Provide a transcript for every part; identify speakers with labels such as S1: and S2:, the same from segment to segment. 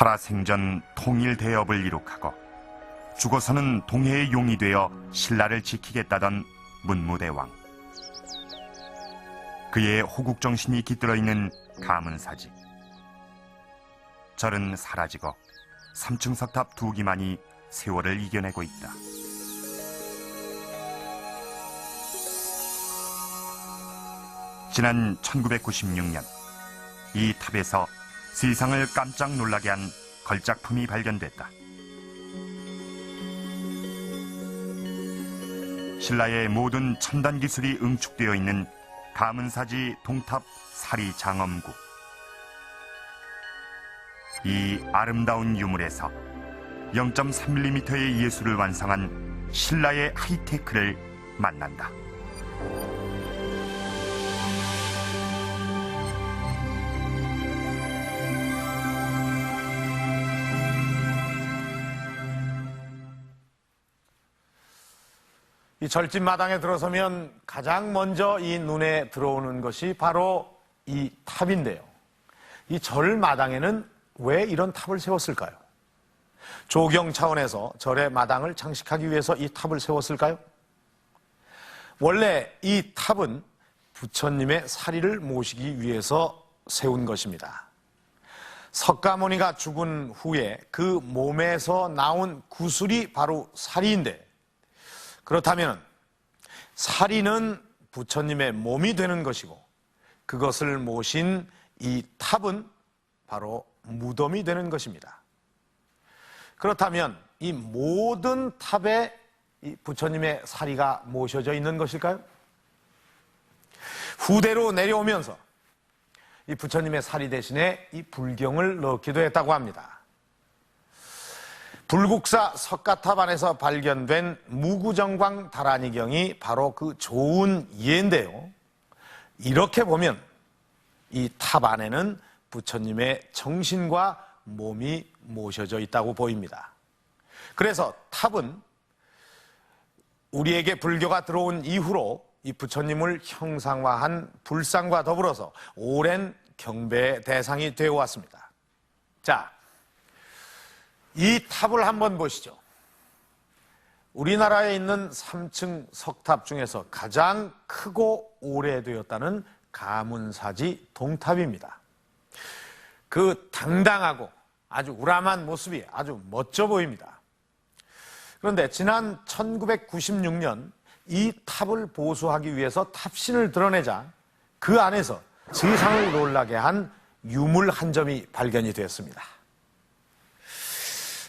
S1: 살아생전 통일 대업을 이룩하고 죽어서는 동해의 용이 되어 신라를 지키겠다던 문무대왕. 그의 호국정신이 깃들어 있는 가문사지. 절은 사라지고 3층 석탑 2기만이 세월을 이겨내고 있다. 지난 1996년 이 탑에서 세상을 깜짝 놀라게 한 걸작품이 발견됐다. 신라의 모든 첨단 기술이 응축되어 있는 가문사지 동탑 사리 장엄구. 이 아름다운 유물에서 0.3mm의 예술을 완성한 신라의 하이테크를 만난다.
S2: 이 절집 마당에 들어서면 가장 먼저 이 눈에 들어오는 것이 바로 이 탑인데요. 이 절 마당에는 왜 이런 탑을 세웠을까요? 조경 차원에서 절의 마당을 장식하기 위해서 이 탑을 세웠을까요? 원래 이 탑은 부처님의 사리를 모시기 위해서 세운 것입니다. 석가모니가 죽은 후에 그 몸에서 나온 구슬이 바로 사리인데, 그렇다면 사리는 부처님의 몸이 되는 것이고 그것을 모신 이 탑은 바로 무덤이 되는 것입니다. 그렇다면 이 모든 탑에 이 부처님의 사리가 모셔져 있는 것일까요? 후대로 내려오면서 이 부처님의 사리 대신에 이 불경을 넣기도 했다고 합니다. 불국사 석가탑 안에서 발견된 무구정광 다라니경이 바로 그 좋은 예인데요. 이렇게 보면 이 탑 안에는 부처님의 정신과 몸이 모셔져 있다고 보입니다. 그래서 탑은 우리에게 불교가 들어온 이후로 이 부처님을 형상화한 불상과 더불어서 오랜 경배의 대상이 되어 왔습니다. 자, 이 탑을 한번 보시죠. 우리나라에 있는 3층 석탑 중에서 가장 크고 오래되었다는 가문사지 동탑입니다. 그 당당하고 아주 우람한 모습이 아주 멋져 보입니다. 그런데 지난 1996년 이 탑을 보수하기 위해서 탑신을 드러내자 그 안에서 세상을 놀라게 한 유물 한 점이 발견이 되었습니다.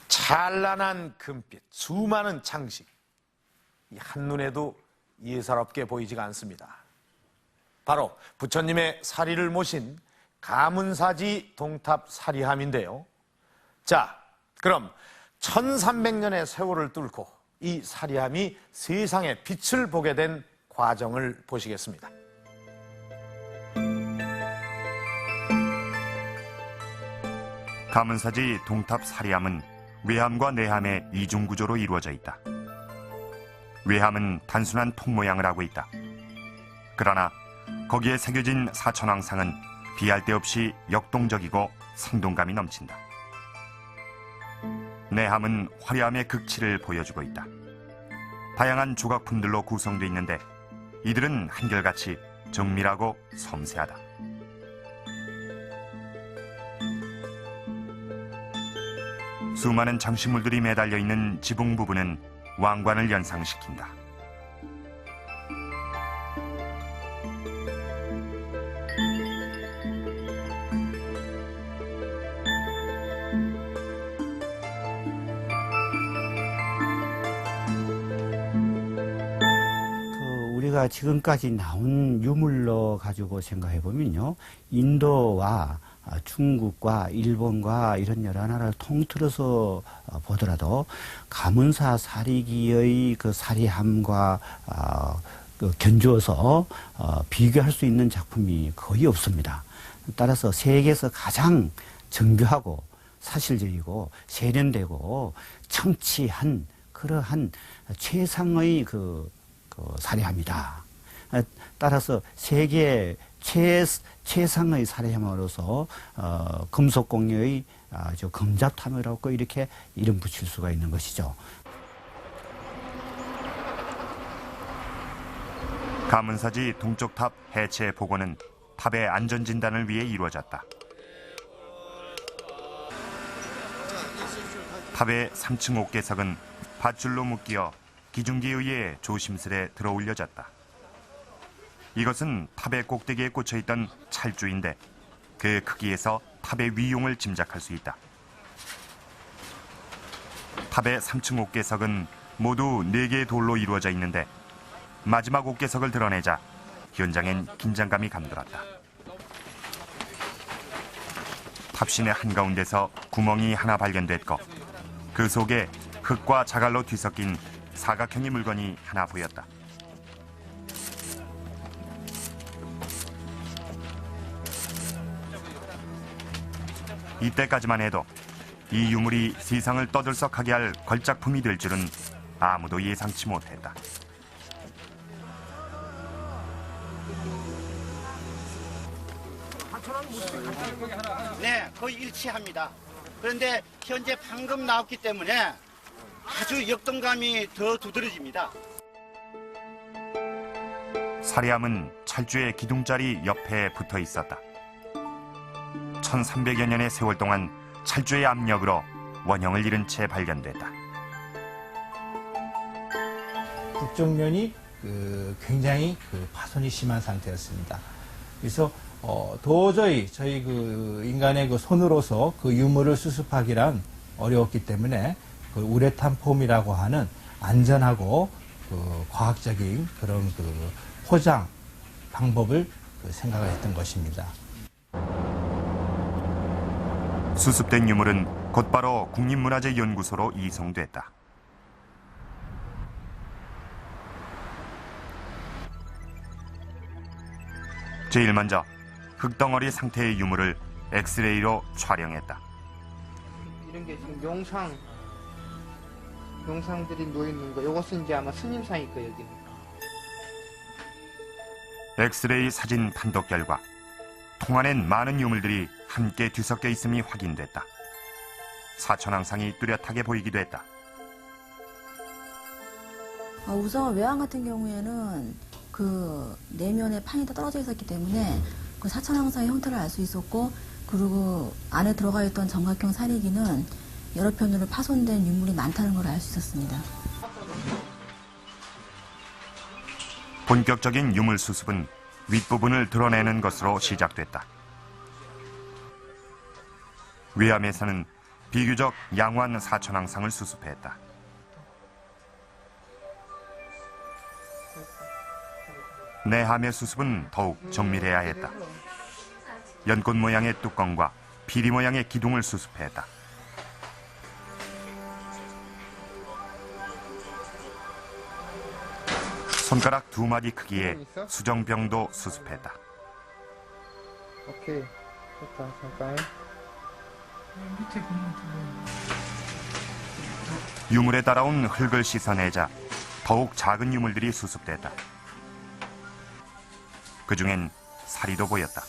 S2: 찬란한 금빛, 수많은 장식, 한눈에도 예사롭게 보이지가 않습니다. 바로 부처님의 사리를 모신 가문사지 동탑 사리함인데요. 자, 그럼 1300년의 세월을 뚫고 이 사리함이 세상의 빛을 보게 된 과정을 보시겠습니다.
S1: 가문사지 동탑 사리함은 외함과 내함의 이중구조로 이루어져 있다. 외함은 단순한 통 모양을 하고 있다. 그러나 거기에 새겨진 사천왕상은 비할 데 없이 역동적이고 생동감이 넘친다. 내함은 화려함의 극치를 보여주고 있다. 다양한 조각품들로 구성되어 있는데 이들은 한결같이 정밀하고 섬세하다. 수많은 장식물들이 매달려 있는 지붕 부분은 왕관을 연상시킨다.
S3: 우리가 지금까지 나온 유물로 가지고 생각해 보면요, 인도와 중국과 일본과 이런 여러 나라를 통틀어서 보더라도 가문사 사리기의 그 사리함과 견주어서 비교할 수 있는 작품이 거의 없습니다. 따라서 세계에서 가장 정교하고 사실적이고 세련되고 청치한 그러한 최상의 그 사리함이다. 따라서 세계 최상의 살해함으로서 금속 공예의 아주 금자탐이라고 이렇게 이름 붙일 수가 있는 것이죠.
S1: 가문사지 동쪽 탑 해체 복원은 탑의 안전 진단을 위해 이루어졌다. 탑의 3층 옥계석은 밧줄로 묶여 기중기에 의해 조심스레 들어 올려졌다. 이것은 탑의 꼭대기에 꽂혀있던 찰주인데 그 크기에서 탑의 위용을 짐작할 수 있다. 탑의 3층 옥계석은 모두 4개의 돌로 이루어져 있는데 마지막 옥계석을 드러내자 현장엔 긴장감이 감돌았다. 탑신의 한가운데서 구멍이 하나 발견됐고 그 속에 흙과 자갈로 뒤섞인 사각형의 물건이 하나 보였다. 이때까지만 해도 이 유물이 세상을 떠들썩하게 할 걸작품이 될 줄은 아무도 예상치 못했다.
S4: 네, 거의 일치합니다. 그런데 현재 방금 나왔기 때문에 아주 역동감이 더 두드러집니다.
S1: 살해함은 찰주의 기둥자리 옆에 붙어 있었다. 1300여 년의 세월 동안 찰주의 압력으로 원형을 잃은 채 발견됐다.
S5: 북쪽면이 굉장히 파손이 심한 상태였습니다. 그래서 도저히 저희 인간의 손으로서 그 유물을 수습하기란 어려웠기 때문에 우레탄 폼이라고 하는 안전하고 과학적인 그런 포장 방법을 생각했던 것입니다.
S1: 수습된 유물은 곧바로 국립문화재연구소로 이송됐다. 제일 먼저 흙덩어리 상태의 유물을 엑스레이로 촬영했다.
S6: 이런 게 지금 영상들이 놓여있는 거, 이것은 이제 아마 스님상일 거예요, 여기는.
S1: 엑스레이 사진 판독 결과 통 안엔 많은 유물들이 함께 뒤섞여 있음이 확인됐다. 사천왕상이 뚜렷하게 보이기도 했다.
S7: 우선 외왕 같은 경우에는 그 내면에 판이 다 떨어져 있었기 때문에 그 사천왕상의 형태를 알 수 있었고, 그리고 안에 들어가 있던 정각형 사리기는 여러 편으로 파손된 유물이 많다는 걸 알 수 있었습니다.
S1: 본격적인 유물 수습은 윗부분을 드러내는 것으로 시작됐다. 외암에서는 비교적 양호한 사천왕상을 수습했다. 내함의 수습은 더욱 정밀해야 했다. 연꽃 모양의 뚜껑과 피리 모양의 기둥을 수습했다. 손가락 2마디 크기의 수정병도 수습했다.
S6: 오케이. 됐다, 잠깐.
S1: 유물에 따라온 흙을 씻어내자 더욱 작은 유물들이 수습됐다. 그중엔 사리도 보였다.